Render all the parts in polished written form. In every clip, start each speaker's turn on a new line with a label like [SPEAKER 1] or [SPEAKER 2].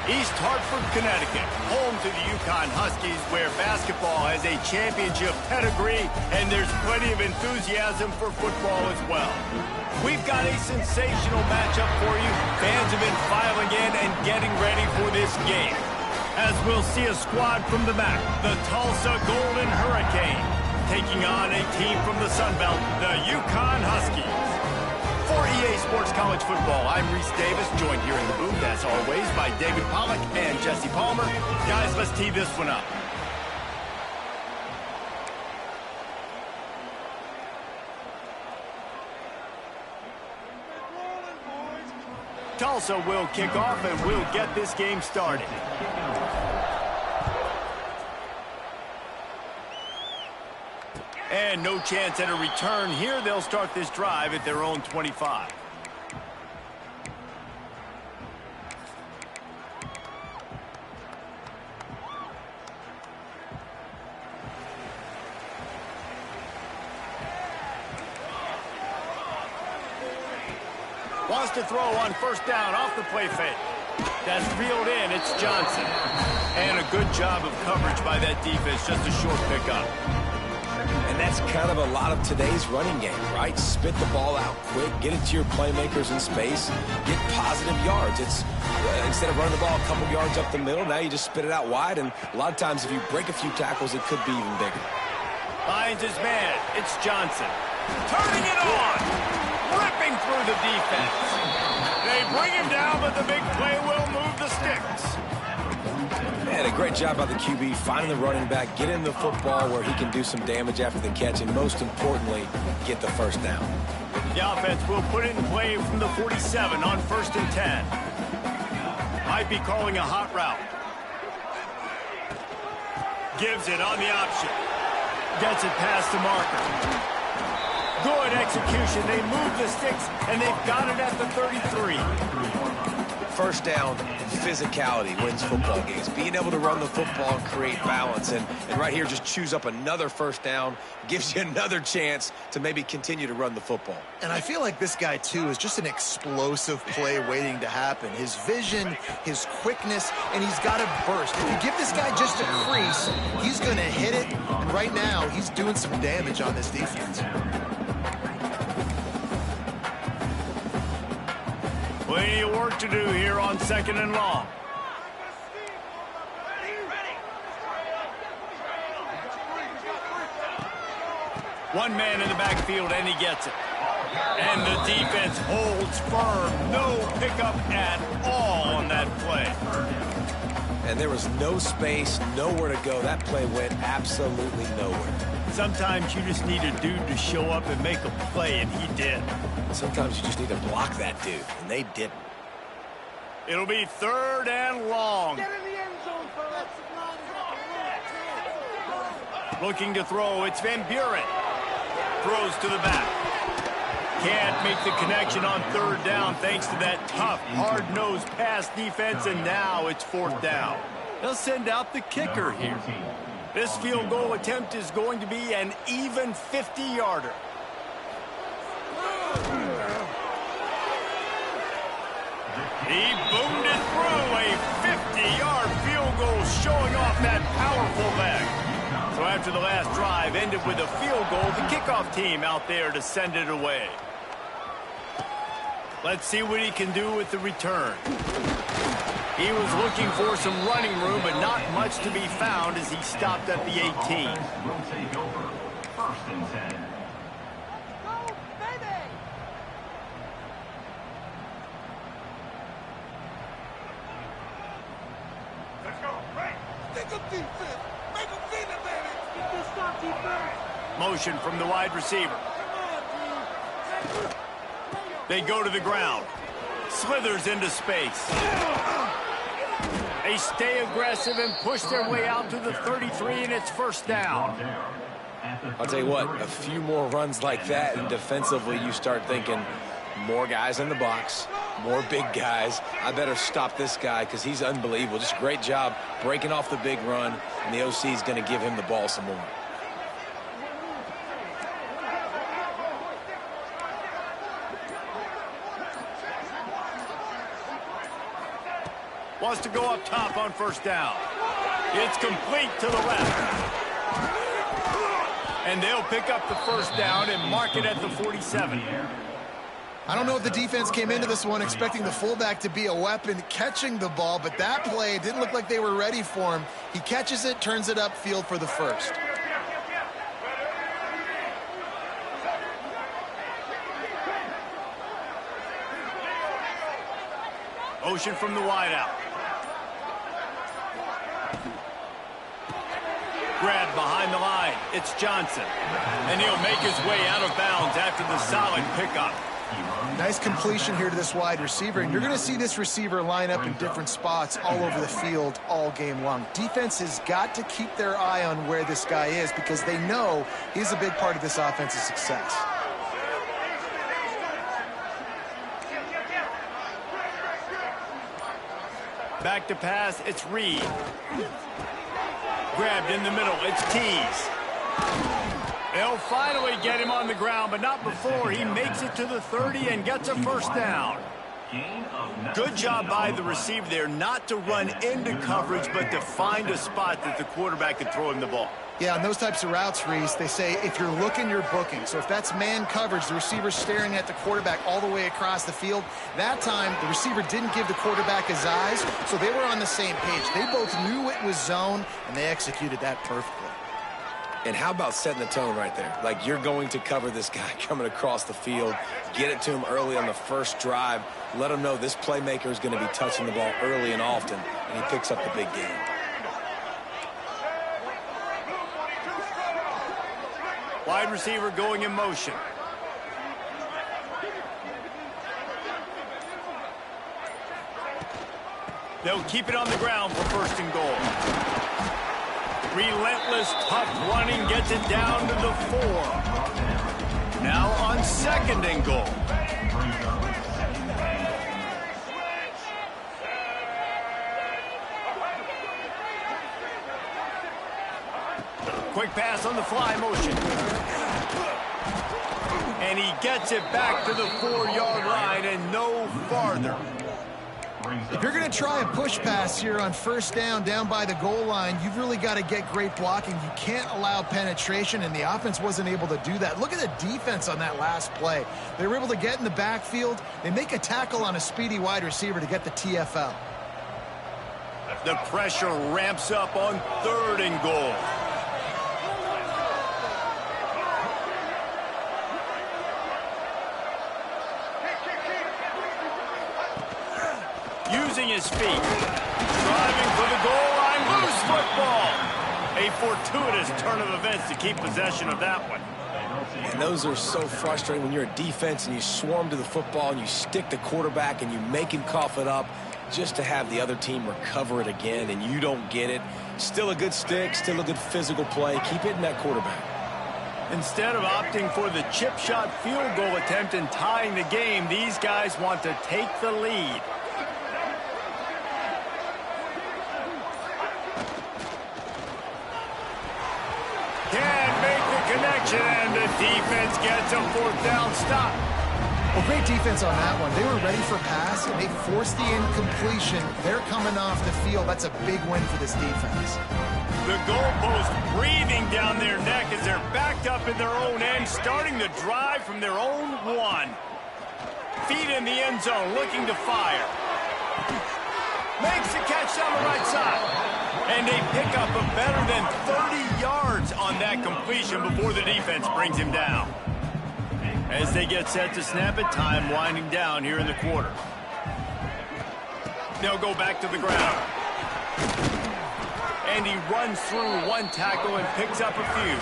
[SPEAKER 1] East Hartford, Connecticut, home to the UConn Huskies, where basketball has a championship pedigree, and there's plenty of enthusiasm for football as well. We've got a sensational matchup for you. Fans have been filing in and getting ready for this game. As we'll see a squad from the back, the Tulsa Golden Hurricane, taking on a team from the Sun Belt, the UConn Huskies. For EA Sports College Football, I'm Reese Davis, joined here in the booth, as always, by David Pollack and Jesse Palmer. Guys, let's tee this one up. Tulsa will kick off, and we'll get this game started. And no chance at a return here. They'll start this drive at their own 25. Wants to throw on first down off the play fake. That's reeled in. It's Johnson. And a good job of coverage by that defense. Just a short pickup.
[SPEAKER 2] And that's kind of a lot of today's running game, right? Spit the ball out quick, get it to your playmakers in space, get positive yards. It's instead of running the ball a couple yards up the middle, now you just spit it out wide, and a lot of times if you break a few tackles, it could be even bigger.
[SPEAKER 1] Finds his man. It's Johnson. Turning it on. Ripping through the defense. They bring him down, but the big play will move the sticks.
[SPEAKER 2] Man, a great job by the QB finding the running back, getting the football where he can do some damage after the catch, and most importantly, get the first down.
[SPEAKER 1] The offense will put it in play from the 47 on 1st and 10. Might be calling a hot route. Gives it on the option. Gets it past the marker. Good execution. They move the sticks, and they've got it at the 33.
[SPEAKER 2] First down, physicality wins football games. Being able to run the football and create balance. And right here, just choose up another first down, gives you another chance to maybe continue to run the football.
[SPEAKER 3] And I feel like this guy, too, is just an explosive play waiting to happen. His vision, his quickness, and he's got a burst. If you give this guy just a crease, he's going to hit it. And right now, he's doing some damage on this defense.
[SPEAKER 1] Plenty of work to do here on 2nd and long. One man in the backfield, and he gets it. And the defense holds firm. No pickup at all on that play.
[SPEAKER 2] And there was no space, nowhere to go. That play went absolutely nowhere.
[SPEAKER 1] Sometimes you just need a dude to show up and make a play, and he did.
[SPEAKER 2] Sometimes you just need to block that dude, and they didn't.
[SPEAKER 1] It'll be 3rd and long.
[SPEAKER 4] Get in the end zone, fellas.
[SPEAKER 1] Looking to throw, it's Van Buren. Throws to the back. Can't make the connection on 3rd down thanks to that tough, hard-nosed pass defense, and now it's 4th down. They'll send out the kicker here. This field goal attempt is going to be an even 50-yarder. He boomed it through. A 50-yard field goal showing off that powerful leg. So after the last drive ended with a field goal, the kickoff team out there to send it away. Let's see what he can do with the return. He was looking for some running room, but not much to be found as he stopped at the 18.
[SPEAKER 4] Will take over 1st and 10. Go, baby! Let's go, right! Think of defense! Make them feel it, baby! Get this stop defense!
[SPEAKER 1] Motion from the wide receiver. They go to the ground. Slithers into space. They stay aggressive and push their way out to the 33, and it's 1st down.
[SPEAKER 2] I'll tell you what, a few more runs like that, and defensively you start thinking, more guys in the box, more big guys. I better stop this guy because he's unbelievable. Just a great job breaking off the big run, and the OC is going to give him the ball some more.
[SPEAKER 1] Wants to go up top on first down. It's complete to the left. And they'll pick up the first down and mark it at the 47.
[SPEAKER 3] I don't know if the defense came into this one expecting the fullback to be a weapon catching the ball, but that play didn't look like they were ready for him. He catches it, turns it upfield for the first.
[SPEAKER 1] Motion from the wideout. Grab behind the line. It's Johnson. And he'll make his way out of bounds after the solid pickup.
[SPEAKER 3] Nice completion here to this wide receiver, and you're going to see this receiver line up in different spots all over the field all game long. Defense has got to keep their eye on where this guy is because they know he's a big part of this offense's success.
[SPEAKER 1] Back to pass, it's Reed. Grabbed in the middle, it's Tease. They'll finally get him on the ground, but not before he makes it to the 30 and gets a first down. Good job by the receiver there not to run into coverage, but to find a spot that the quarterback could throw him the ball.
[SPEAKER 3] Yeah, on those types of routes, Reese, they say if you're looking, you're booking. So if that's man coverage, the receiver's staring at the quarterback all the way across the field. That time, the receiver didn't give the quarterback his eyes, so they were on the same page. They both knew it was zone, and they executed that perfectly.
[SPEAKER 2] And how about setting the tone right there? Like, you're going to cover this guy coming across the field, get it to him early on the first drive, let him know this playmaker is going to be touching the ball early and often, and he picks up the big game.
[SPEAKER 1] Wide receiver going in motion. They'll keep it on the ground for first and goal. Relentless, tough running gets it down to the 4. Now on second and goal. Quick pass on the fly motion. And he gets it back to the 4-yard line and no farther.
[SPEAKER 3] If you're going to try a push pass here on first down by the goal line, you've really got to get great blocking. You can't allow penetration, and the offense wasn't able to do that. Look at the defense on that last play. They were able to get in the backfield. They make a tackle on a speedy wide receiver to get the TFL.
[SPEAKER 1] The pressure ramps up on third and goal. Using his feet, driving for the goal line, loose football. A fortuitous turn of events to keep possession of that one.
[SPEAKER 2] And those are so frustrating when you're a defense and you swarm to the football and you stick the quarterback and you make him cough it up just to have the other team recover it again and you don't get it. Still a good stick, still a good physical play. Keep hitting that quarterback.
[SPEAKER 1] Instead of opting for the chip shot field goal attempt and tying the game, these guys want to take the lead. Can't make the connection, and the defense gets a fourth down stop.
[SPEAKER 3] Well, great defense on that one. They were ready for pass, and they forced the incompletion. They're coming off the field. That's a big win for this defense.
[SPEAKER 1] The goalpost breathing down their neck as they're backed up in their own end, starting the drive from their own 1. Feet in the end zone, looking to fire. Makes the catch down the right side. And they pick up a better than 30 yards on that completion before the defense brings him down. As they get set to snap it, time winding down here in the quarter. They'll go back to the ground. And he runs through one tackle and picks up a few.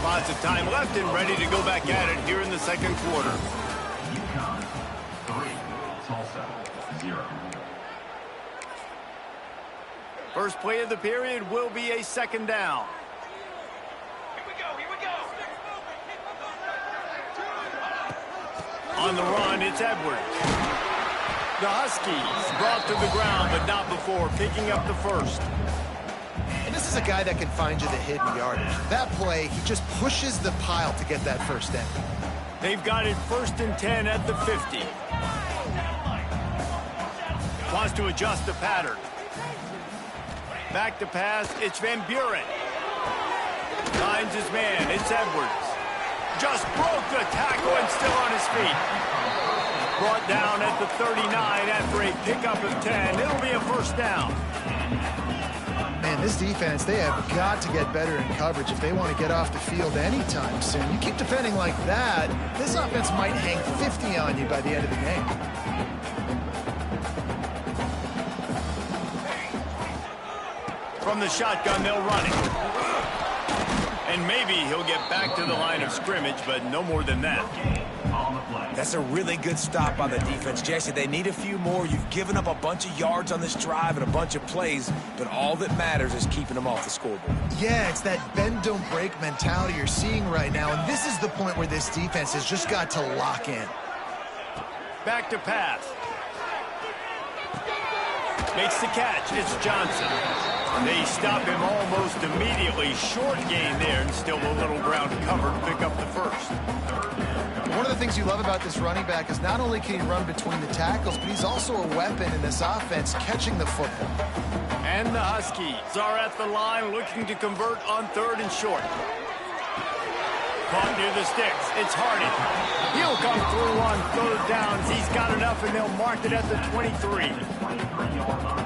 [SPEAKER 1] Lots of time left and ready to go back at it here in the second quarter.
[SPEAKER 5] UConn 3, Tulsa 0.
[SPEAKER 1] First play of the period will be a second down.
[SPEAKER 4] Here we go.
[SPEAKER 1] On the run, it's Edwards. The Huskies brought to the ground, but not before picking up the first.
[SPEAKER 3] And this is a guy that can find you the hidden yardage. That play, he just pushes the pile to get that first down.
[SPEAKER 1] They've got it 1st and 10 at the 50. has to adjust the pattern. Back to pass, it's Van Buren. Finds his man, it's Edwards. Just broke the tackle and still on his feet. Brought down at the 39 after a pickup of 10. It'll be a first down.
[SPEAKER 3] Man, this defense, they have got to get better in coverage if they want to get off the field anytime soon. You keep defending like that, this offense might hang 50 on you by the end of the game.
[SPEAKER 1] From the shotgun, they'll run it. And maybe he'll get back to the line of scrimmage, but no more than that.
[SPEAKER 2] That's a really good stop by the defense. Jesse, they need a few more. You've given up a bunch of yards on this drive and a bunch of plays, but all that matters is keeping them off the scoreboard.
[SPEAKER 3] Yeah, it's that bend, don't break mentality you're seeing right now, and this is the point where this defense has just got to lock in.
[SPEAKER 1] Back to pass. Makes the catch. It's Johnson. They stop him almost immediately. Short gain there, and still a little ground covered to pick up the first.
[SPEAKER 3] One of the things you love about this running back is not only can he run between the tackles, but he's also a weapon in this offense, catching the football.
[SPEAKER 1] And the Huskies are at the line looking to convert on 3rd and short. Caught near the sticks. It's Harding. He'll come through on 3rd downs. He's got enough, and they'll mark it at the 23.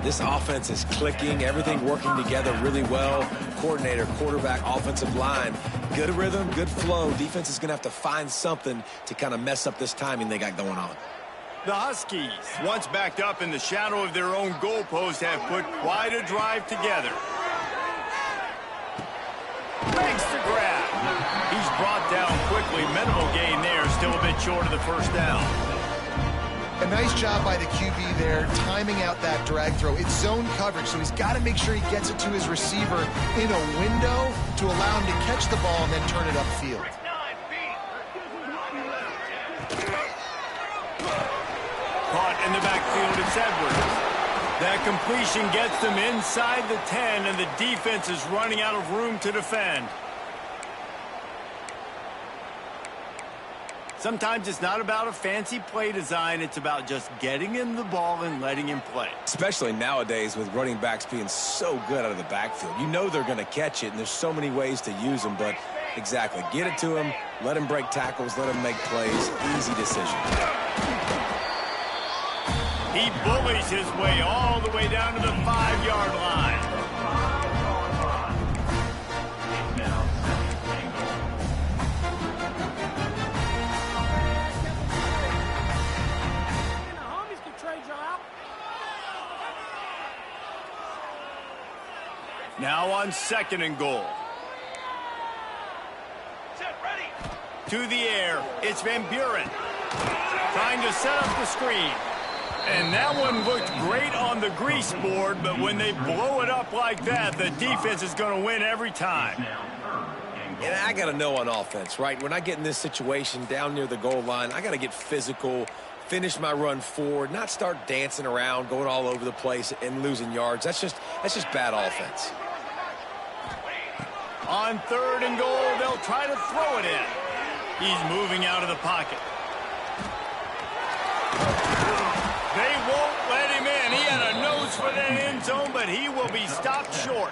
[SPEAKER 2] This offense is clicking, everything working together really well. Coordinator, quarterback, offensive line. Good rhythm, good flow. Defense is going to have to find something to kind of mess up this timing they got going on.
[SPEAKER 1] The Huskies, once backed up in the shadow of their own goalpost, have put quite a drive together. Makes the grab. He's brought down quickly. Minimal gain there, still a bit short of the first down.
[SPEAKER 3] A nice job by the QB there, timing out that drag throw. It's zone coverage, so he's got to make sure he gets it to his receiver in a window to allow him to catch the ball and then turn it upfield.
[SPEAKER 1] Caught in the backfield, it's Edwards. That completion gets them inside the 10, and the defense is running out of room to defend. Sometimes it's not about a fancy play design. It's about just getting him the ball and letting him play.
[SPEAKER 2] Especially nowadays with running backs being so good out of the backfield. You know they're going to catch it, and there's so many ways to use them. But exactly, get it to him, let him break tackles, let him make plays. Easy decision.
[SPEAKER 1] He bullies his way all the way down to the 5-yard line. Now on 2nd and goal. To the air, it's Van Buren. Trying to set up the screen. And that one looked great on the grease board, but when they blow it up like that, the defense is going to win every time.
[SPEAKER 2] And I got to know on offense, right? When I get in this situation down near the goal line, I got to get physical, finish my run forward, not start dancing around, going all over the place and losing yards. That's just bad offense.
[SPEAKER 1] On 3rd and goal, they'll try to throw it in. He's moving out of the pocket. They won't let him in. He had a nose for that end zone, but he will be stopped short.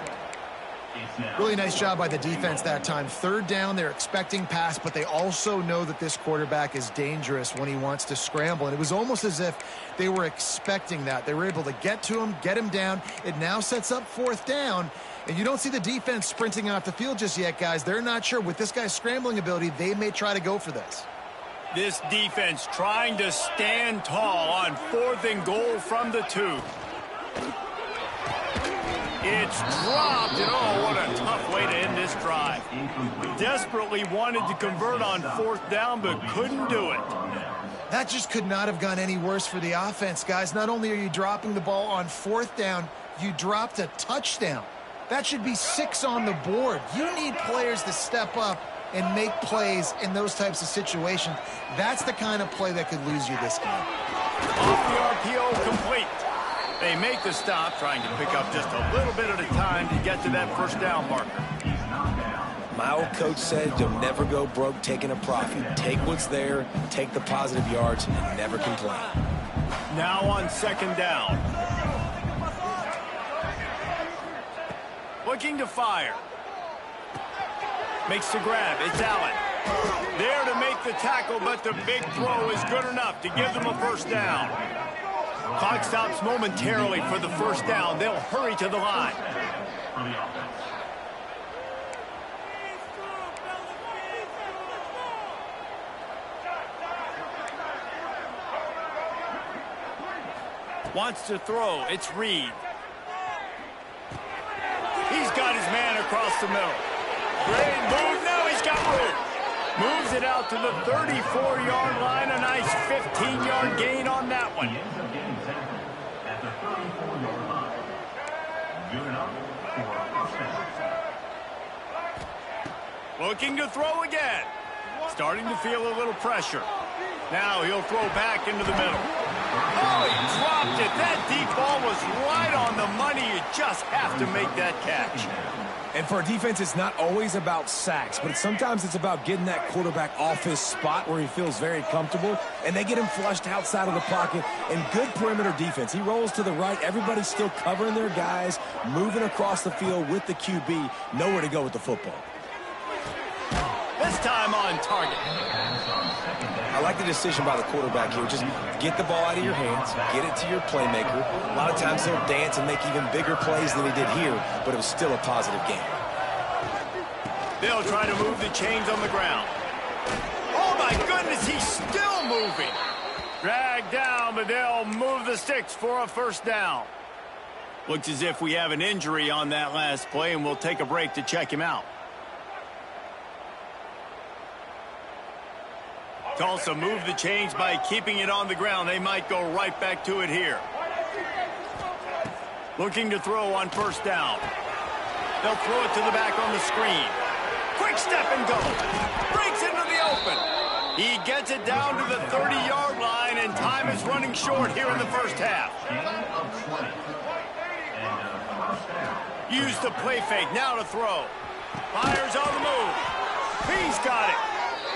[SPEAKER 3] Really nice job by the defense that time. 3rd down, they're expecting pass, but they also know that this quarterback is dangerous when he wants to scramble. And it was almost as if they were expecting that. They were able to get to him, get him down. It now sets up 4th down. And you don't see the defense sprinting off the field just yet, guys. They're not sure. With this guy's scrambling ability, they may try to go for this.
[SPEAKER 1] This defense trying to stand tall on 4th and goal from the 2. It's dropped, and oh, what a tough way to end this drive. Desperately wanted to convert on 4th down, but couldn't do it.
[SPEAKER 3] That just could not have gone any worse for the offense, guys. Not only are you dropping the ball on 4th down, you dropped a touchdown. That should be 6 on the board. You need players to step up and make plays in those types of situations. That's the kind of play that could lose you this game.
[SPEAKER 1] Off the RPO, complete. They make the stop, trying to pick up just a little bit at a time to get to that 1st down marker.
[SPEAKER 2] My old coach said you'll never go broke taking a profit. Take what's there, take the positive yards, and never complain.
[SPEAKER 1] Now on 2nd down. Looking to fire. Makes the grab. It's Allen. There to make the tackle, but the big throw is good enough to give them a first down. Clock stops momentarily for the first down. They'll hurry to the line.
[SPEAKER 5] For the offense.
[SPEAKER 1] Wants to throw. It's Reed. He's got his man across the middle. Great move. Now he's got room. Moves it out to the 34-yard line. A nice 15-yard gain on that one.
[SPEAKER 5] He ends up getting tackled at the 34-yard line. Good enough for a first down.
[SPEAKER 1] Looking to throw again. Starting to feel a little pressure. Now he'll throw back into the middle. Oh, he dropped it. That deep ball was right on the money. You just have to make that catch.
[SPEAKER 2] And for a defense, it's not always about sacks, but sometimes it's about getting that quarterback off his spot where he feels very comfortable, and they get him flushed outside of the pocket. And good perimeter defense. He rolls to the right. Everybody's still covering their guys, moving across the field with the QB. Nowhere to go with the football.
[SPEAKER 1] This time on target.
[SPEAKER 2] I like the decision by the quarterback here. Just get the ball out of your hands, get it to your playmaker. A lot of times he'll dance and make even bigger plays than he did here, but it was still a positive game.
[SPEAKER 1] They'll try to move the chains on the ground. Oh, my goodness, he's still moving. Dragged down, but they'll move the sticks for a first down. Looks as if we have an injury on that last play, and we'll take a break to check him out. Tulsa moved the chains by keeping it on the ground. They might go right back to it here. Looking to throw on first down. They'll throw it to the back on the screen. Quick step and go. Breaks into the open. He gets it down to the 30-yard line, and time is running short here in the first half. Use the play fake. Now to throw. Fires on the move. He's got it.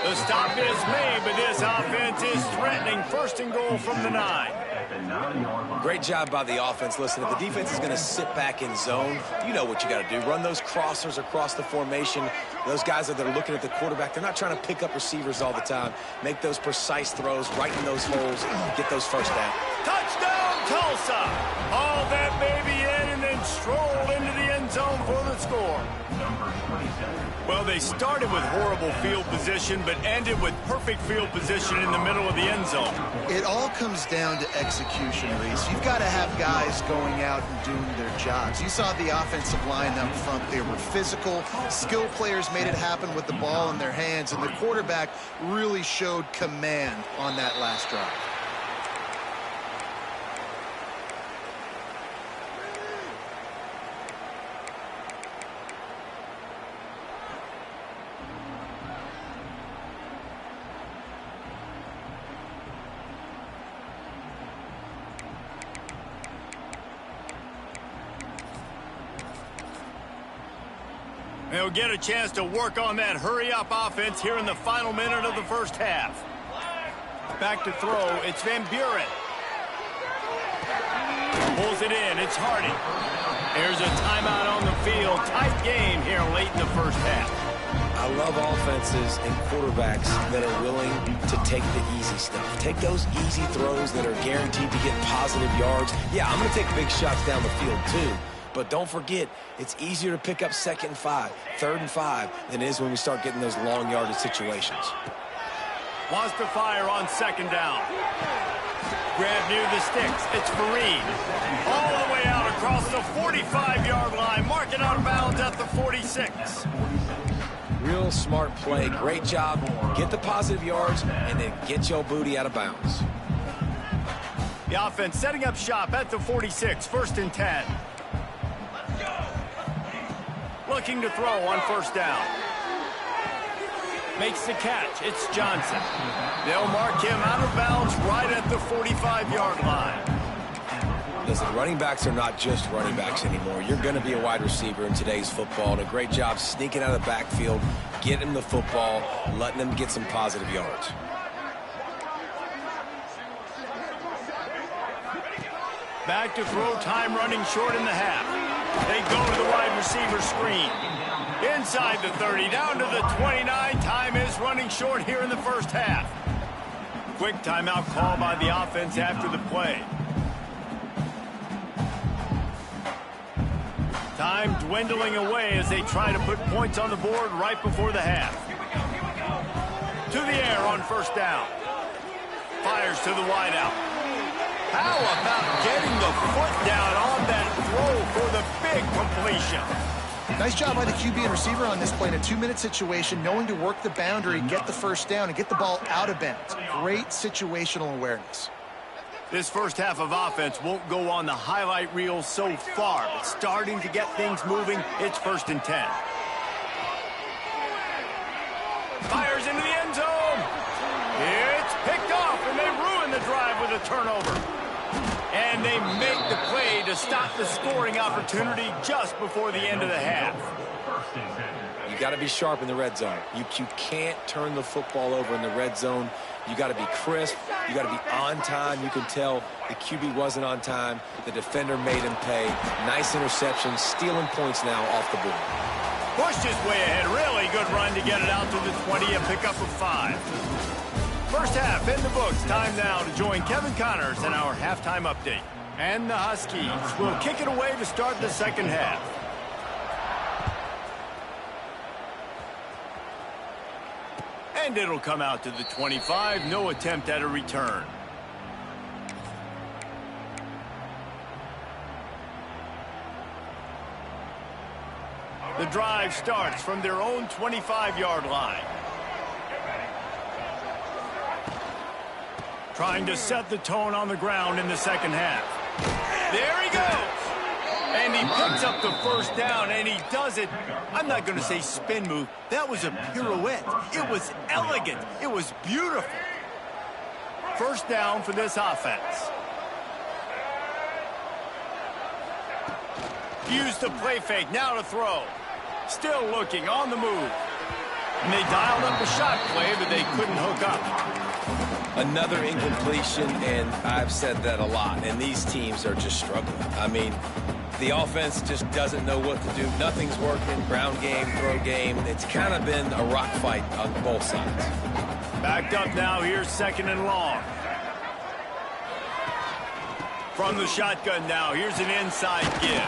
[SPEAKER 1] The stop is made, but this offense is threatening. First and goal from the 9.
[SPEAKER 2] Great job by the offense. Listen, if the defense is going to sit back in zone, you know what you got to do. Run those crossers across the formation. Those guys that are looking at the quarterback, they're not trying to pick up receivers all the time. Make those precise throws, right in those holes, get those first down.
[SPEAKER 1] Touchdown, Tulsa! All that baby in and then strolled into the end zone for the score. Well, they started with horrible field position, but ended with perfect field position in the middle of the end zone.
[SPEAKER 3] It all comes down to execution, Reese. You've got to have guys going out and doing their jobs. You saw the offensive line up front. They were physical. Skill players made it happen with the ball in their hands, and the quarterback really showed command on that last drive.
[SPEAKER 1] They'll get a chance to work on that hurry-up offense here in the final minute of the first half. Back to throw, it's Van Buren. Pulls it in, it's Hardy. There's a timeout on the field. Tight game here late in the first half.
[SPEAKER 2] I love offenses and quarterbacks that are willing to take the easy stuff. Take those easy throws that are guaranteed to get positive yards. Yeah, I'm going to take big shots down the field too. But don't forget, it's easier to pick up 2nd and 5, 3rd and 5 than it is when we start getting those long yardage situations.
[SPEAKER 1] Wants to fire on 2nd down. Grab near the sticks. It's Fareed. All the way out across the 45-yard line. Mark it out of bounds at the 46.
[SPEAKER 2] Real smart play. Great job. Get the positive yards and then get your booty out of bounds.
[SPEAKER 1] The offense setting up shop at the 46. 1st and 10. Looking to throw on 1st down. Makes the catch. It's Johnson. They'll mark him out of bounds right at the 45-yard line.
[SPEAKER 2] Listen, running backs are not just running backs anymore. You're going to be a wide receiver in today's football. And a great job sneaking out of the backfield, getting the football, letting them get some positive yards.
[SPEAKER 1] Back to throw, time running short in the half. They go to the wide receiver screen. Inside the 30, down to the 29. Time is running short here in the first half. Quick timeout call by the offense after the play. Time dwindling away as they try to put points on the board right before the half. To the air on first down. Fires to the wideout. How about getting the foot down on that throw for the big completion?
[SPEAKER 3] Nice job by the QB and receiver on this play in a 2-minute situation, knowing to work the boundary, get the first down, and get the ball out of bounds. Great situational awareness.
[SPEAKER 1] This first half of offense won't go on the highlight reel so far, but starting to get things moving, it's 1st and 10. Fires into the end zone. It's picked off, and they ruin the drive with a turnover. And they make the play to stop the scoring opportunity just before the end of the half.
[SPEAKER 2] You got to be sharp in the red zone. You can't turn the football over in the red zone. You got to be crisp. You got to be on time. You can tell the QB wasn't on time. The defender made him pay. Nice interception, stealing points now off the board.
[SPEAKER 1] Pushed his way ahead. Really good run to get it out to the 20, a pickup of 5. First half in the books. Time now to join Kevin Connors in our halftime update. And the Huskies will kick it away to start the second half. And it'll come out to the 25. No attempt at a return. The drive starts from their own 25-yard line. Trying to set the tone on the ground in the second half. There he goes. And he picks up the first down, and he does it. I'm not going to say spin move. That was a pirouette. It was elegant. It was beautiful. First down for this offense. Used the play fake. Now to throw. Still looking on the move. And they dialed up a shot play, but they couldn't hook up.
[SPEAKER 2] Another incompletion, and I've said that a lot, and these teams are just struggling. I mean, the offense just doesn't know what to do. Nothing's working. Ground game, throw game. It's kind of been a rock fight on both sides.
[SPEAKER 1] Backed up now. Here's 2nd and long. From the shotgun now. Here's an inside give.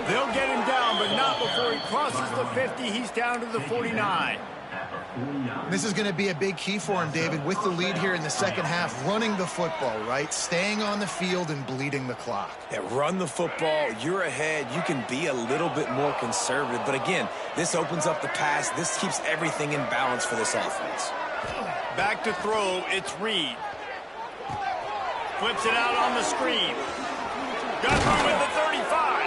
[SPEAKER 1] They'll get him down, but not before he crosses the 50. He's down to the 49.
[SPEAKER 3] This is going to be a big key for him, David, with the lead here in the second half, running the football, right? Staying on the field and bleeding the clock.
[SPEAKER 2] Yeah, run the football. You're ahead. You can be a little bit more conservative. But again, this opens up the pass. This keeps everything in balance for this offense.
[SPEAKER 1] Back to throw. It's Reed. Flips it out on the screen. Got through with the 35.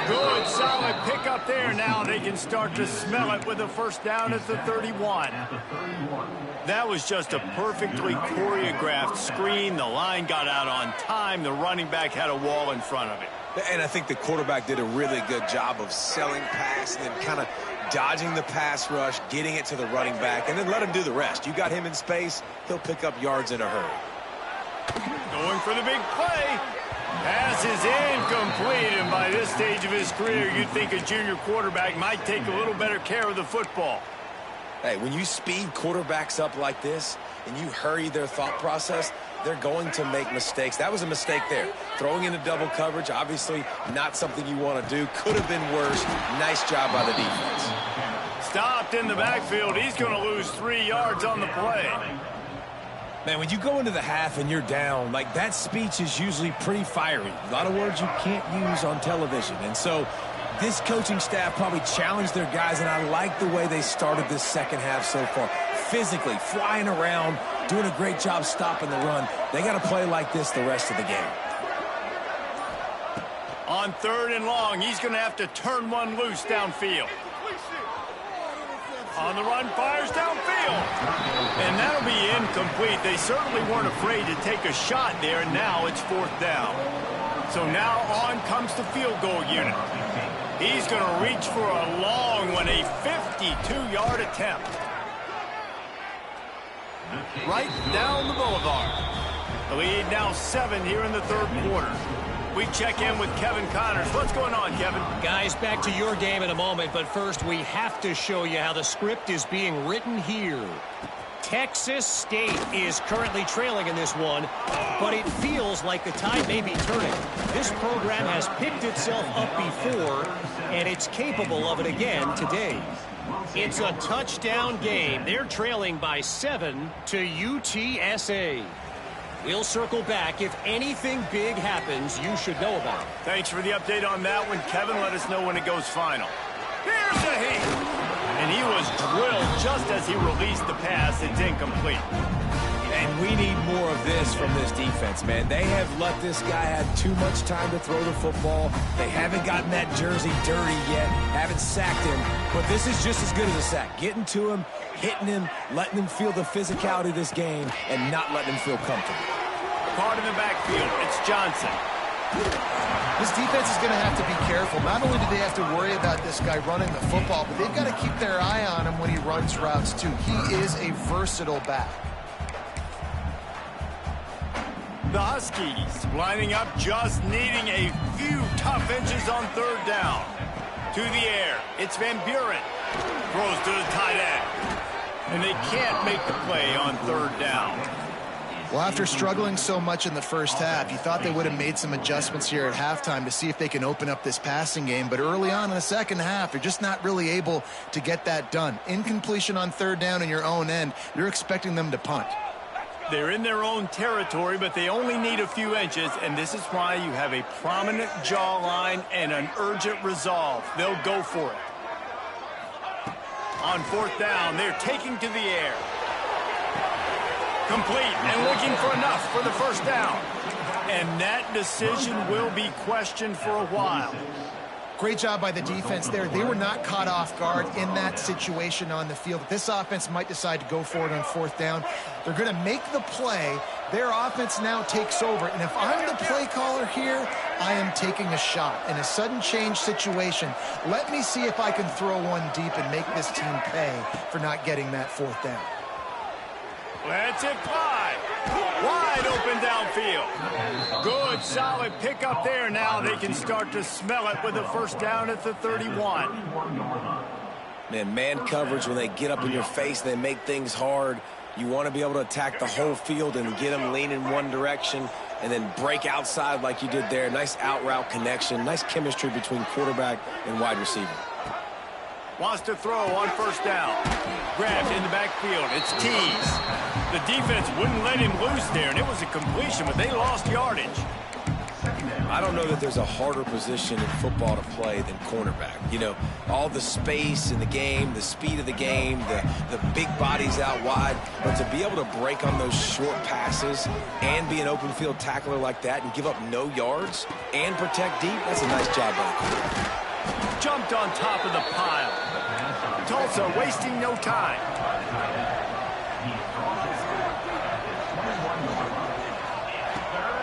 [SPEAKER 1] Good, solid pickup there. Now they can start to smell it with a first down at the 31. That was just a perfectly choreographed screen. The line got out on time. The running back had a wall in front of it.
[SPEAKER 2] And I think the quarterback did a really good job of selling pass and then kind of dodging the pass rush, getting it to the running back, and then let him do the rest. You got him in space, he'll pick up yards in a hurry.
[SPEAKER 1] Going for the big play. Pass is incomplete, and by this stage of his career, you'd think a junior quarterback might take a little better care of the football.
[SPEAKER 2] Hey, when you speed quarterbacks up like this and you hurry their thought process, they're going to make mistakes. That was a mistake there. Throwing into double coverage, obviously not something you want to do. Could have been worse. Nice job by the defense.
[SPEAKER 1] Stopped in the backfield. He's going to lose 3 yards on the play.
[SPEAKER 2] Man, when you go into the half and you're down, like that speech is usually pretty fiery. A lot of words you can't use on television. And so this coaching staff probably challenged their guys, and I like the way they started this second half so far. Physically, flying around, doing a great job stopping the run. They got to play like this the rest of the game.
[SPEAKER 1] On 3rd and long, he's going to have to turn one loose downfield. On the run, fires downfield. And that'll be incomplete. They certainly weren't afraid to take a shot there, and now it's 4th down. So now on comes the field goal unit. He's going to reach for a long one, a 52-yard attempt. Right down the boulevard. The lead now 7 here in the third quarter. We check in with Kevin Connors. What's going on, Kevin?
[SPEAKER 6] Guys, back to your game in a moment, but first we have to show you how the script is being written here. Texas State is currently trailing in this one, but it feels like the tide may be turning. This program has picked itself up before, and it's capable of it again today. It's a touchdown game. They're trailing by 7 to UTSA. We'll circle back. If anything big happens, you should know about it.
[SPEAKER 1] Thanks for the update on that one, Kevin. Let us know when it goes final. Here's the heat. And he was drilled just as he released the pass. It's incomplete.
[SPEAKER 2] And we need more of this from this defense, man. They have let this guy have too much time to throw the football. They haven't gotten that jersey dirty yet, haven't sacked him. But this is just as good as a sack. Getting to him, hitting him, letting him feel the physicality of this game, and not letting him feel comfortable.
[SPEAKER 1] Caught in the backfield. It's Johnson.
[SPEAKER 3] This defense is going to have to be careful. Not only do they have to worry about this guy running the football, but they've got to keep their eye on him when he runs routes, too. He is a versatile back.
[SPEAKER 1] The Huskies lining up, just needing a few tough inches on third down. To the air. It's Van Buren. Throws to the tight end. And they can't make the play on third down.
[SPEAKER 3] Well, after struggling so much in the first half, you thought they would have made some adjustments here at halftime to see if they can open up this passing game. But early on in the second half, they're just not really able to get that done. Incompletion on third down in your own end, you're expecting them to punt.
[SPEAKER 1] They're in their own territory, but they only need a few inches, and this is why you have a prominent jawline and an urgent resolve. They'll go for it. On fourth down, they're taking to the air. Complete and looking for enough for the first down. And that decision will be questioned for a while.
[SPEAKER 3] Great job by the defense there. They were not caught off guard in that situation on the field. This offense might decide to go for it on fourth down. They're going to make the play. Their offense now takes over. And if I'm the play caller here, I am taking a shot. In a sudden change situation, let me see if I can throw one deep and make this team pay for not getting that fourth down.
[SPEAKER 1] Let's it fly. Wide open downfield. Good, solid pickup there. Now they can start to smell it with a first down at the 31.
[SPEAKER 2] Man coverage, when they get up in your face, they make things hard. You want to be able to attack the whole field and get them leaning one direction and then break outside like you did there. Nice out route connection. Nice chemistry between quarterback and wide receiver.
[SPEAKER 1] Wants to throw on first down. Grabbed in the backfield. It's Tees. The defense wouldn't let him loose there, and it was a completion, but they lost yardage.
[SPEAKER 2] I don't know that there's a harder position in football to play than cornerback. You know, all the space in the game, the speed of the game, the big bodies out wide. But to be able to break on those short passes and be an open field tackler like that and give up no yards and protect deep, that's a nice job by the corner.
[SPEAKER 1] Jumped on top of the pile. Tulsa wasting no time.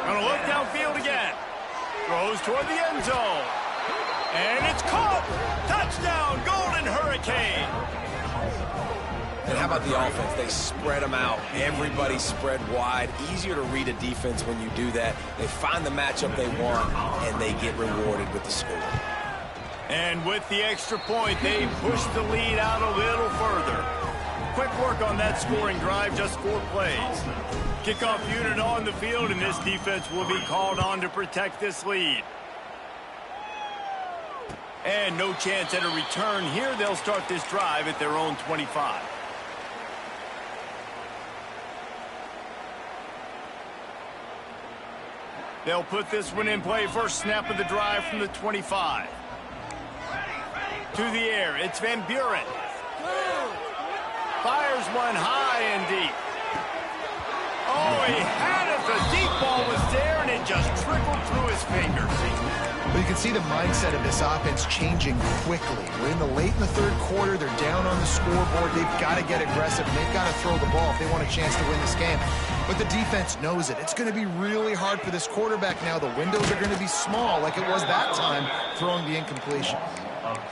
[SPEAKER 1] Gonna look downfield again. Throws toward the end zone. And it's caught. Touchdown, Golden Hurricane.
[SPEAKER 2] And how about the offense? They spread them out. Everybody spread wide. Easier to read a defense when you do that. They find the matchup they want, and they get rewarded with the score.
[SPEAKER 1] And with the extra point, they push the lead out a little further. Quick work on that scoring drive, just 4 plays. Kickoff unit on the field, and this defense will be called on to protect this lead. And no chance at a return here. They'll start this drive at their own 25. They'll put this one in play. First snap of the drive from the 25. To the air, it's Van Buren. Fires one high and deep. Oh, he had it. The deep ball was there, and it just trickled through his fingers.
[SPEAKER 3] But you can see the mindset of this offense changing quickly. We're late in the third quarter. They're down on the scoreboard. They've got to get aggressive. They've got to throw the ball if they want a chance to win this game. But the defense knows it. It's going to be really hard for this quarterback now. The windows are going to be small like it was that time throwing the incompletion.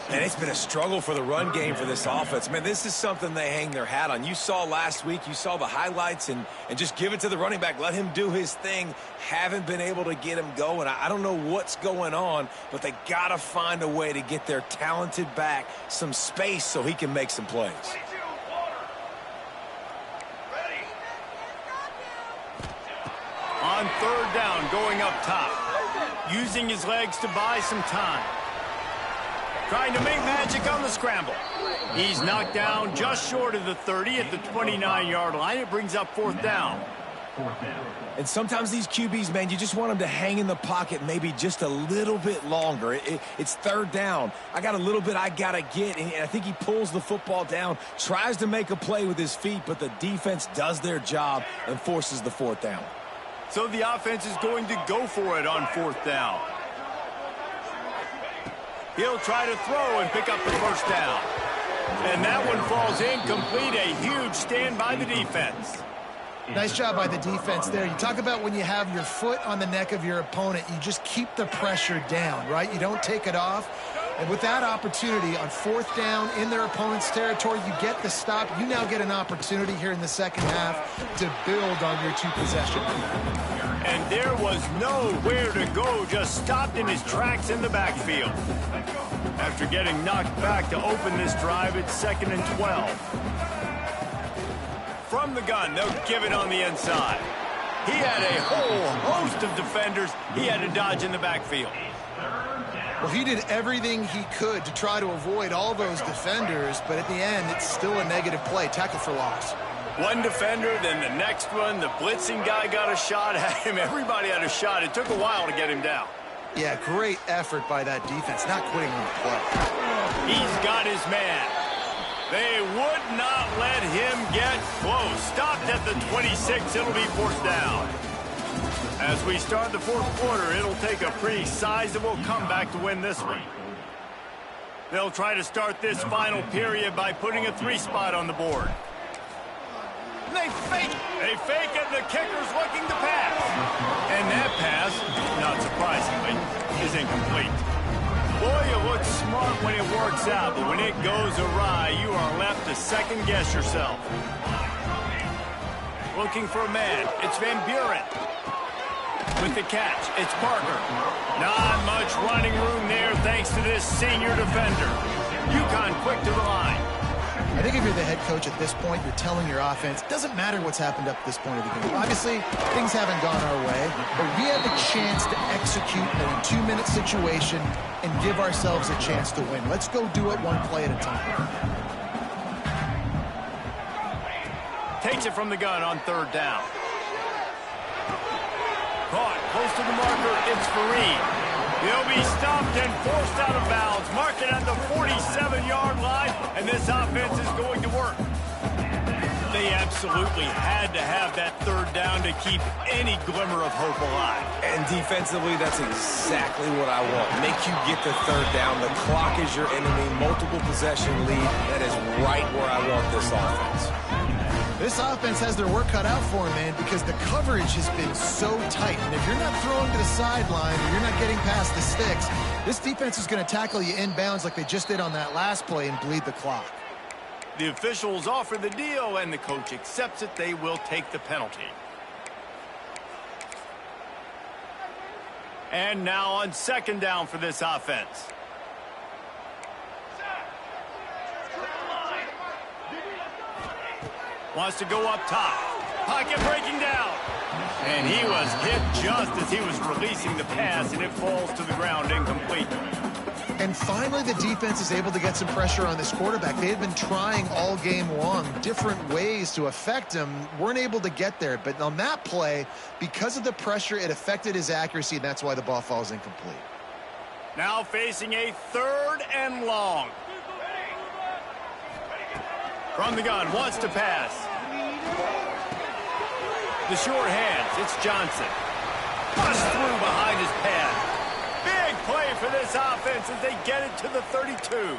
[SPEAKER 2] And it's been a struggle for the run game for this offense. Man, this is something they hang their hat on. You saw last week, you saw the highlights, and just give it to the running back. Let him do his thing. Haven't been able to get him going. I don't know what's going on, but they got to find a way to get their talented back some space so he can make some plays.
[SPEAKER 1] On third down, going up top. Using his legs to buy some time. Trying to make magic on the scramble. He's knocked down just short of the 30 at the 29-yard line. It brings up fourth down.
[SPEAKER 2] And sometimes these QBs, man, you just want them to hang in the pocket maybe just a little bit longer. It's third down. I got a little bit I got to get, and I think he pulls the football down, tries to make a play with his feet, but the defense does their job and forces the fourth down.
[SPEAKER 1] So the offense is going to go for it on fourth down. He'll try to throw and pick up the first down. And that one falls incomplete. A huge stand by the defense.
[SPEAKER 3] Nice job by the defense there. You talk about when you have your foot on the neck of your opponent, you just keep the pressure down, right? You don't take it off. And with that opportunity on fourth down in their opponent's territory, you get the stop. You now get an opportunity here in the second half to build on your two-possession.
[SPEAKER 1] And there was nowhere to go, just stopped in his tracks in the backfield. After getting knocked back to open this drive, it's 2nd and 12. From the gun, they'll give it on the inside. He had a whole host of defenders he had to dodge in the backfield.
[SPEAKER 3] Well, he did everything he could to try to avoid all those defenders, but at the end, it's still a negative play, tackle for loss.
[SPEAKER 1] One defender, then the next one. The blitzing guy got a shot at him. Everybody had a shot. It took a while to get him down.
[SPEAKER 3] Yeah, great effort by that defense, not quitting on the play.
[SPEAKER 1] He's got his man. They would not let him get close. Stopped at the 26. It'll be fourth down. As we start the fourth quarter, it'll take a pretty sizable comeback to win this one. They'll try to start this final period by putting a 3-spot on the board. They fake it. The kicker's looking to pass. And that pass, not surprisingly, is incomplete. Boy, you look smart when it works out, but when it goes awry, you are left to second-guess yourself. Looking for a man. It's Van Buren. With the catch, it's Parker. Not much running room there thanks to this senior defender. UConn quick to the line.
[SPEAKER 3] I think if you're the head coach at this point, you're telling your offense, it doesn't matter what's happened up to this point of the game. Obviously, things haven't gone our way, but we have a chance to execute in a 2-minute situation and give ourselves a chance to win. Let's go do it one play at a time.
[SPEAKER 1] Takes it from the gun on third down. Caught close to the marker. It's Fareed. He'll be stopped and forced out of bounds. Mark it at the 47-yard line, and this offense is going to work. They absolutely had to have that third down to keep any glimmer of hope alive.
[SPEAKER 2] And defensively, that's exactly what I want. Make you get the third down. The clock is your enemy. Multiple possession lead. That is right where I want this offense.
[SPEAKER 3] This offense has their work cut out for them, man, because the coverage has been so tight. And if you're not throwing to the sideline or you're not getting past the sticks, this defense is going to tackle you inbounds like they just did on that last play and bleed the clock.
[SPEAKER 1] The officials offer the deal, and the coach accepts it. They will take the penalty. And now on second down for this offense. Wants to go up top. Pocket breaking down. And he was hit just as he was releasing the pass, and it falls to the ground incomplete.
[SPEAKER 3] And finally, the defense is able to get some pressure on this quarterback. They had been trying all game long different ways to affect him. Weren't able to get there. But on that play, because of the pressure, it affected his accuracy, and that's why the ball falls incomplete.
[SPEAKER 1] Now facing a third and long. From the gun, wants to pass. The short hands, it's Johnson. Bust through behind his pad. Big play for this offense as they get it to the 32.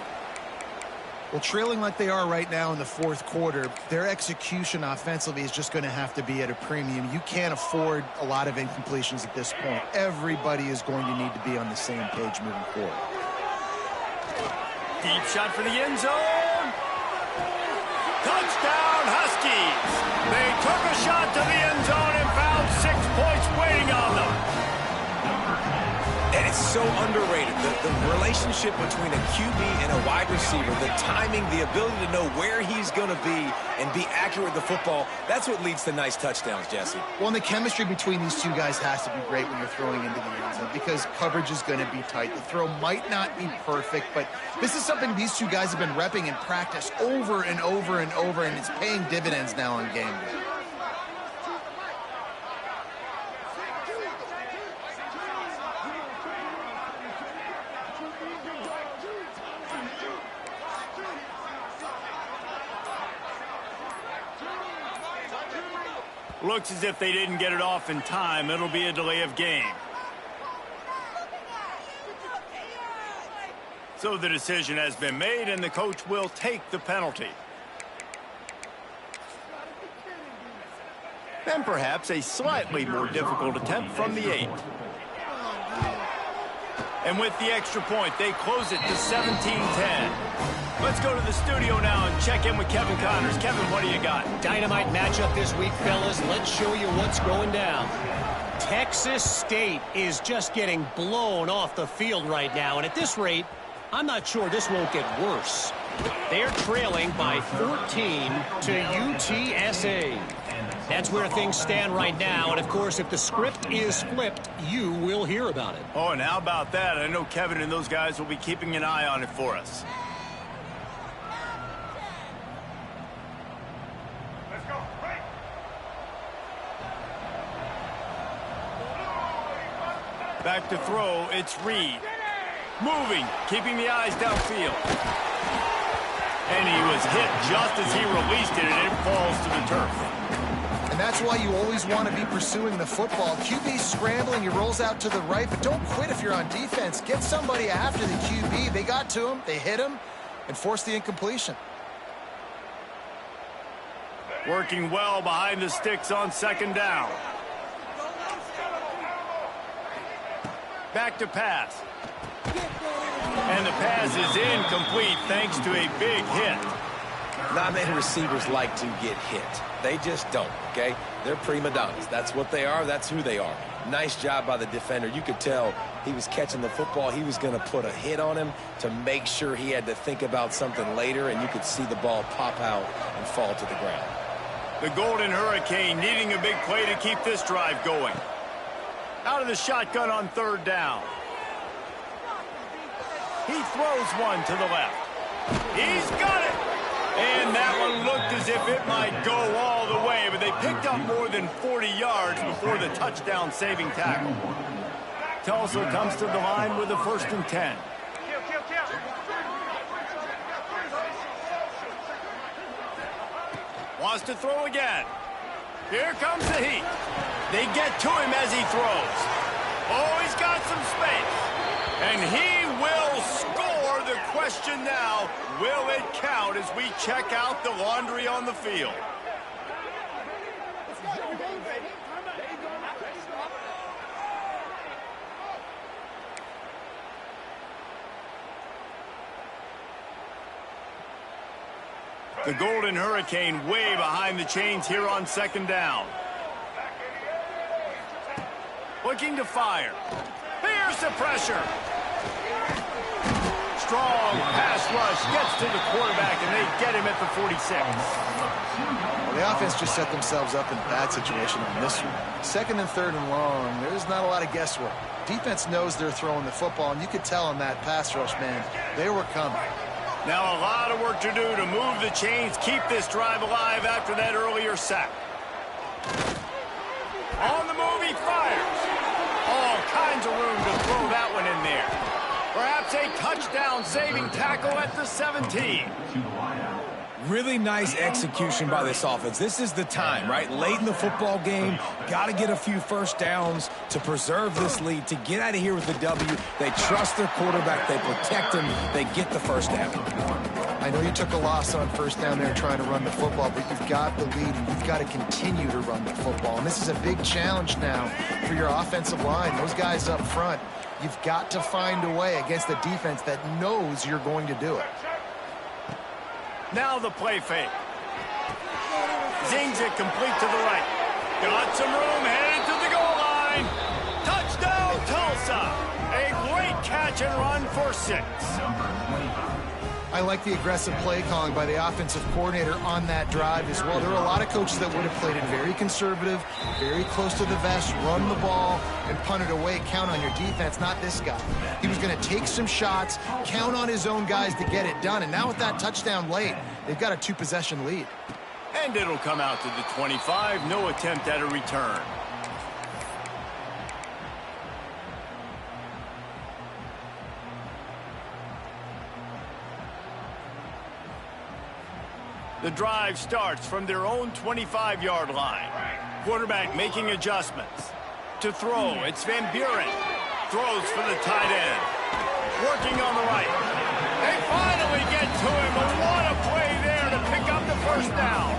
[SPEAKER 3] Well, trailing like they are right now in the fourth quarter, their execution offensively is just going to have to be at a premium. You can't afford a lot of incompletions at this point. Everybody is going to need to be on the same page moving forward.
[SPEAKER 1] Deep shot for the end zone. Touchdown, Huskies. They took a shot to the end zone and found 6 points waiting on them.
[SPEAKER 2] And it's so underrated. The relationship between a QB and a wide receiver, the timing, the ability to know where he's going to be and be accurate with the football, that's what leads to nice touchdowns, Jesse.
[SPEAKER 3] Well, and the chemistry between these two guys has to be great when you're throwing into the end zone because coverage is going to be tight. The throw might not be perfect, but this is something these two guys have been repping in practice over and over and over, and it's paying dividends now on game day.
[SPEAKER 1] Looks as if they didn't get it off in time. It'll be a delay of game. So the decision has been made, and the coach will take the penalty. Then perhaps a slightly more difficult attempt from the 8. And with the extra point, they close it to 17-10. Let's go to the studio now and check in with Kevin Connors. Kevin, what do you got?
[SPEAKER 6] Dynamite matchup this week, fellas. Let's show you what's going down. Texas State is just getting blown off the field right now, and at this rate, I'm not sure this won't get worse. They're trailing by 14 to UTSA. That's where things stand right now, and of course, if the script is flipped, you will hear about it.
[SPEAKER 1] Oh, and how about that? I know Kevin and those guys will be keeping an eye on it for us. Back to throw, it's Reed. Moving, keeping the eyes downfield. And he was hit just as he released it, and it falls to the turf.
[SPEAKER 3] And that's why you always want to be pursuing the football. QB scrambling, he rolls out to the right, but don't quit if you're on defense. Get somebody after the QB. They got to him, they hit him, and forced the incompletion.
[SPEAKER 1] Working well behind the sticks on second down. Back to pass. And the pass is incomplete thanks to a big hit.
[SPEAKER 2] Not many receivers like to get hit. They just don't, okay? They're prima donnas. That's what they are. That's who they are. Nice job by the defender. You could tell he was catching the football. He was going to put a hit on him to make sure he had to think about something later, and you could see the ball pop out and fall to the ground.
[SPEAKER 1] The Golden Hurricane needing a big play to keep this drive going. Out of the shotgun on third down. He throws one to the left. He's got it! And that one looked as if it might go all the way, but they picked up more than 40 yards before the touchdown-saving tackle. Tulsa comes to the line with a 1st and 10. Wants to throw again. Here comes the heat. They get to him as he throws. Oh, he's got some space. And he will score. The question now, will it count as we check out the laundry on the field? The Golden Hurricane way behind the chains here on second down. Looking to fire. Here's the pressure. Strong pass rush gets to the quarterback, and they get him at the 46.
[SPEAKER 3] Well, the offense just set themselves up in a bad situation on this one. 2nd and 3rd and long, there's not a lot of guesswork. Defense knows they're throwing the football, and you could tell on that pass rush, man, they were coming.
[SPEAKER 1] Now a lot of work to do to move the chains, keep this drive alive after that earlier sack. On the move, he fires. All kinds of room to throw that one in there. Perhaps a touchdown-saving tackle at the 17.
[SPEAKER 2] Really nice execution by this offense. This is the time, right? Late in the football game, got to get a few first downs to preserve this lead, to get out of here with the W. They trust their quarterback. They protect him. They get the first down.
[SPEAKER 3] I know you took a loss on first down there trying to run the football, but you've got the lead, and you've got to continue to run the football. And this is a big challenge now for your offensive line. Those guys up front, You've got to find a way against a defense that knows you're going to do it.
[SPEAKER 1] Now the play fake. Zings it complete to the right. Got some room, headed to the goal line. Touchdown, Tulsa. A great catch and run for 6.
[SPEAKER 3] I like the aggressive play calling by the offensive coordinator on that drive as well. There are a lot of coaches that would have played it very conservative, very close to the vest, run the ball, and punt it away. Count on your defense, not this guy. He was going to take some shots, count on his own guys to get it done. And now with that touchdown late, they've got a 2-possession lead.
[SPEAKER 1] And it'll come out to the 25. No attempt at a return. The drive starts from their own 25-yard line. Quarterback making adjustments. To throw, it's Van Buren. Throws for the tight end. Working on the right. They finally get to him, but what a play there to pick up the first down.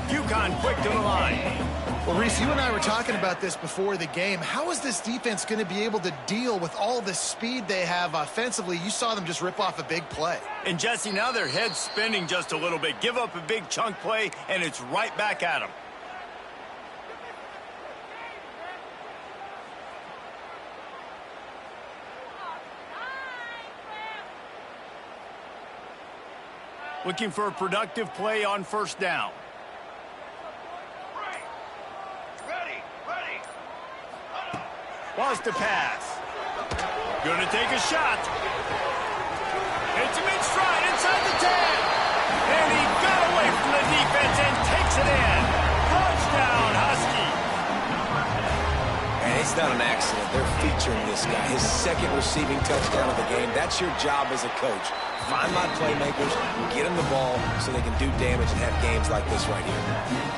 [SPEAKER 1] UConn quick to the line.
[SPEAKER 3] Well, Reese, you and I were talking about this before the game. How is this defense going to be able to deal with all the speed they have offensively? You saw them just rip off a big play.
[SPEAKER 1] And, Jesse, now their head's spinning just a little bit. Give up a big chunk play, and it's right back at them. Looking for a productive play on first down. Wants to pass. Gonna take a shot. Hits him in stride inside the 10. And he got away from the defense and takes it in. Touchdown, Husky.
[SPEAKER 2] And it's not an accident. They're featuring this guy. His second receiving touchdown of the game. That's your job as a coach. Find my playmakers, get them the ball so they can do damage and have games like this right here.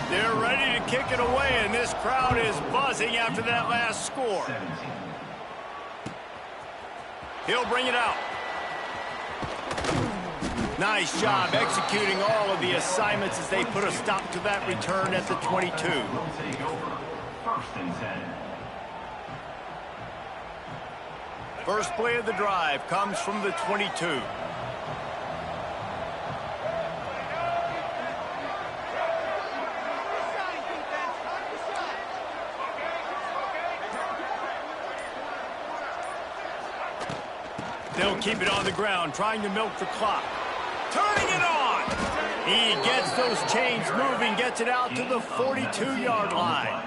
[SPEAKER 1] They're ready to kick it away, and this crowd is buzzing after that last score. He'll bring it out. Nice job executing all of the assignments as they put a stop to that return at the 22. First play of the drive comes from the 22. They'll keep it on the ground, trying to milk the clock. Turning it on! He gets those chains moving, gets it out to the 42-yard line.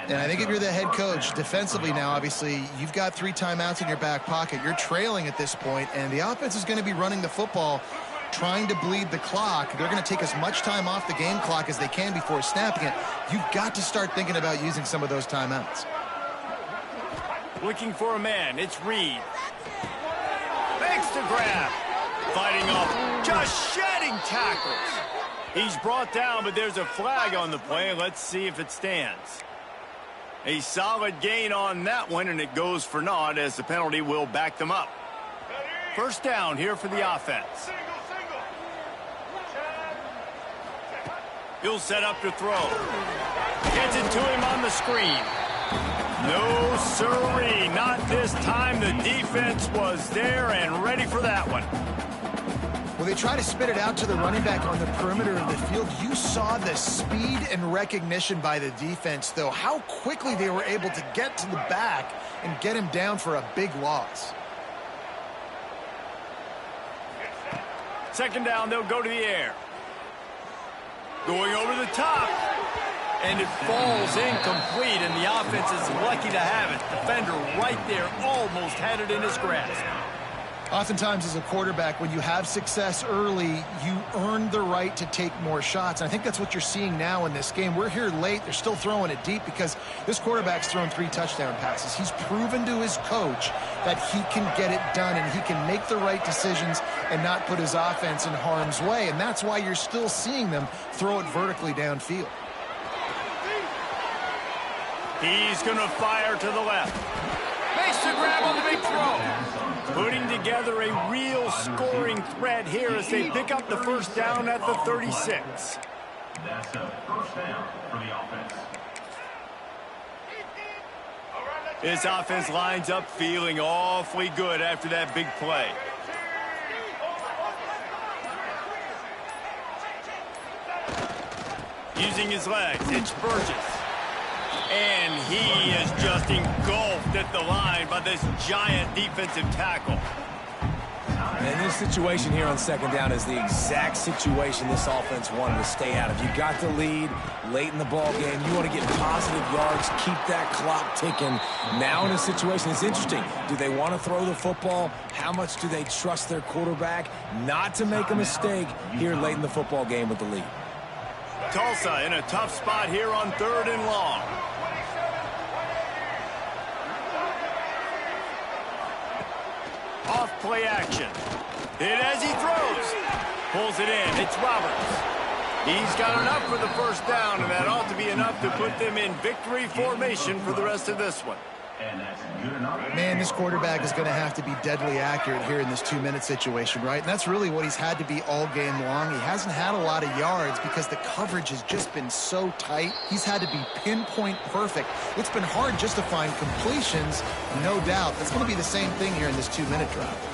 [SPEAKER 3] And I think if you're the head coach, defensively now, obviously, you've got 3 timeouts in your back pocket. You're trailing at this point, and the offense is going to be running the football, trying to bleed the clock. They're going to take as much time off the game clock as they can before snapping it. You've got to start thinking about using some of those timeouts.
[SPEAKER 1] Looking for a man. It's Reed. Makes the grab. Fighting off. Just shedding tackles. He's brought down, but there's a flag on the play. Let's see if it stands. A solid gain on that one, and it goes for naught as the penalty will back them up. First down here for the offense. He'll set up to throw. Gets it to him on the screen. No, sirree, not this time. The defense was there and ready for that one.
[SPEAKER 3] Well, they try to spit it out to the running back on the perimeter of the field. You saw the speed and recognition by the defense, though. How quickly they were able to get to the back and get him down for a big loss.
[SPEAKER 1] Second down, they'll go to the air. Going over the top. And it falls incomplete, and the offense is lucky to have it. Defender right there almost had it in his grasp.
[SPEAKER 3] Oftentimes as a quarterback, when you have success early, you earn the right to take more shots. And I think that's what you're seeing now in this game. We're here late. They're still throwing it deep because this quarterback's thrown 3 touchdown passes. He's proven to his coach that he can get it done and he can make the right decisions and not put his offense in harm's way. And that's why you're still seeing them throw it vertically downfield.
[SPEAKER 1] He's going to fire to the left. Makes the grab on the big throw. Putting together a real scoring threat here as they pick up the first down at the 36.
[SPEAKER 5] That's a first down for the offense.
[SPEAKER 1] This offense lines up feeling awfully good after that big play. Using his legs, it's Burgess. And he is just engulfed at the line by this giant defensive tackle.
[SPEAKER 2] And this situation here on second down is the exact situation this offense wanted to stay out of. You got the lead late in the ball game. You want to get positive yards, keep that clock ticking. Now in a situation, it's interesting. Do they want to throw the football? How much do they trust their quarterback not to make a mistake here late in the football game with the lead?
[SPEAKER 1] Tulsa in a tough spot here on 3rd and long. Off play action. Hit as he throws. Pulls it in. It's Roberts. He's got enough for the first down, and that ought to be enough to put them in victory formation for the rest of this one.
[SPEAKER 3] Man, this quarterback is going to have to be deadly accurate here in this 2-minute situation, right? And that's really what he's had to be all game long. He hasn't had a lot of yards because the coverage has just been so tight. He's had to be pinpoint perfect. It's been hard just to find completions, no doubt. That's going to be the same thing here in this 2-minute drive.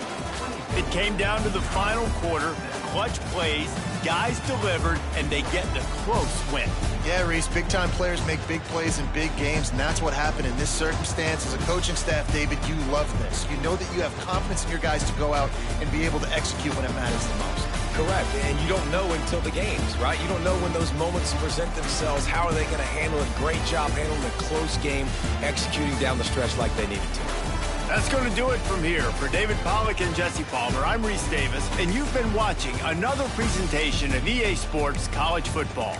[SPEAKER 1] It came down to the final quarter. Clutch plays, guys delivered, and they get the close win.
[SPEAKER 3] Yeah, Reese, big-time players make big plays in big games, and that's what happened in this circumstance. As a coaching staff, David, you love this. You know that you have confidence in your guys to go out and be able to execute when it matters the most.
[SPEAKER 2] Correct, and you don't know until the games, right? You don't know when those moments present themselves. How are they going to handle it? Great job handling a close game, executing down the stretch like they needed to.
[SPEAKER 1] That's going to do it from here. For David Pollack and Jesse Palmer, I'm Reese Davis, and you've been watching another presentation of EA Sports College Football.